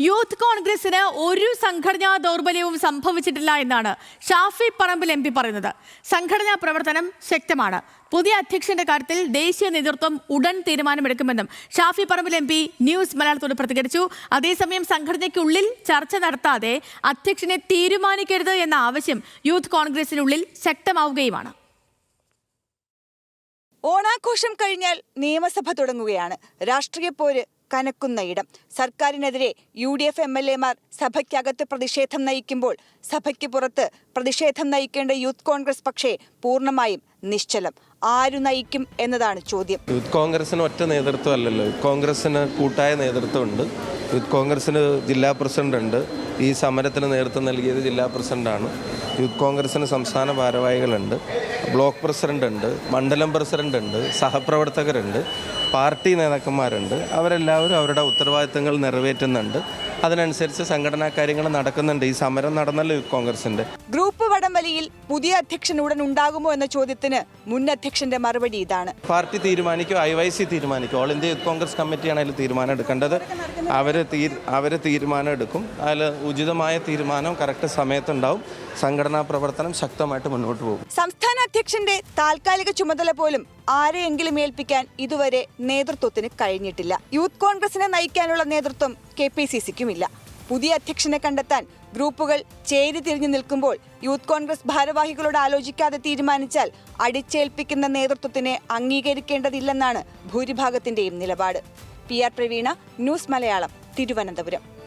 Youth കോൺഗ്രസിന് ഒരു സംഘടനാ ദൗർബല്യവും സംഭവിച്ചിട്ടില്ല എന്നാണ് ഷാഫി പറമ്പിൽ MP പറയുന്നത്. സംഘടനാ പ്രവർത്തനം ശക്തമാണ്. പുതിയ അധ്യക്ഷന്റെ കാര്യത്തിൽ ദേശീയ നേതൃത്വം ഉടൻ തീരുമാനമെടുക്കുമെന്നും ഷാഫി പറമ്പിൽ MP ന്യൂസ് മലയാളത്തോട് പ്രതികരിച്ചു. അതേസമയം സംഘടനയ്ക്കുള്ളിൽ ചർച്ച നടത്താതെ അധ്യക്ഷനെ തീരുമാനിക്കരുത് എന്ന ആവശ്യം യൂത്ത് കോൺഗ്രസിനുള്ളിൽ ശക്തമാവുകയുമാണ്. ഓണാഘോഷം കഴിഞ്ഞാൽ നിയമസഭ തുടങ്ങുകയാണ്. രാഷ്ട്രീയ പോര് കനക്കുന്ന ഇടം. സർക്കാരിനെതിരെ UDF MLA-മാർ സഭയ്ക്കകത്ത് പ്രതിഷേധം നയിക്കുമ്പോൾ സഭയ്ക്ക് പുറത്ത് പ്രതിഷേധം നയിക്കേണ്ട യൂത്ത് കോൺഗ്രസ് പക്ഷേ പൂർണ്ണമായും നിശ്ചലം. ആരു നയിക്കും എന്നതാണ് ചോദ്യം. യൂത്ത് കോൺഗ്രസിന് ഒറ്റ നേതൃത്വം അല്ലല്ലോ. യൂത്ത് കോൺഗ്രസിന് കൂട്ടായ നേതൃത്വമുണ്ട്. യൂത്ത് കോൺഗ്രസിന് ജില്ലാ പ്രസിഡന്റ് ഉണ്ട്. ഈ സമരത്തിന് നേതൃത്വം നൽകിയത് ജില്ലാ പ്രസിഡന്റാണ്. യൂത്ത് കോൺഗ്രസിന് സംസ്ഥാന ഭാരവാഹികളുണ്ട്, ബ്ലോക്ക് പ്രസിഡന്റ് ഉണ്ട്, മണ്ഡലം പ്രസിഡന്റ് ഉണ്ട്, സഹപ്രവർത്തകരുണ്ട്, പാർട്ടി നേതാക്കന്മാരുണ്ട്. അവരെല്ലാവരും അവരുടെ ഉത്തരവാദിത്തങ്ങൾ നിറവേറ്റുന്നുണ്ട്. അതിനനുസരിച്ച് സംഘടനാ കാര്യങ്ങൾ നടക്കുന്നുണ്ട്. ഈ സമരം നടന്നല്ലോ യൂത്ത് കോൺഗ്രസിന്റെ. ഗ്രൂപ്പ് വടംവലിയിൽ പുതിയ അധ്യക്ഷൻ ഉടൻ ഉണ്ടാകുമോ എന്ന ചോദ്യത്തിന് മുൻ അധ്യക്ഷന്റെ മറുപടി ഇതാണ്. പാർട്ടി തീരുമാനിക്കും, IYC തീരുമാനിക്കും. ഓൾ ഇന്ത്യ യൂത്ത് കോൺഗ്രസ് കമ്മിറ്റിയാണ് അതിൽ തീരുമാനം എടുക്കേണ്ടത്. അവർ തീരുമാനം എടുക്കും. അതിൽ ഉചിതമായ തീരുമാനം കറക്റ്റ് സമയത്തുണ്ടാവും. സംഘടനാ പ്രവർത്തനം ശക്തമായിട്ട് മുന്നോട്ട് പോകും. സംസ്ഥാന അധ്യക്ഷന്റെ താൽക്കാലിക ചുമതല പോലും ആരെയെങ്കിലും ഏൽപ്പിക്കാൻ ഇതുവരെ നേതൃത്വത്തിന് കഴിഞ്ഞിട്ടില്ല. യൂത്ത് കോൺഗ്രസിനെ നയിക്കാനുള്ള നേതൃത്വം KPCC-ക്കുമില്ല. പുതിയ അധ്യക്ഷനെ കണ്ടെത്താൻ ഗ്രൂപ്പുകൾ ചേരിതിരിഞ്ഞു നിൽക്കുമ്പോൾ യൂത്ത് കോൺഗ്രസ് ഭാരവാഹികളോട് ആലോചിക്കാതെ തീരുമാനിച്ചാൽ അടിച്ചേൽപ്പിക്കുന്ന നേതൃത്വത്തിനെ അംഗീകരിക്കേണ്ടതില്ലെന്നാണ് ഭൂരിഭാഗത്തിന്റെയും നിലപാട്. PR Praveena, news Malayalam, Thiruvananthapuram.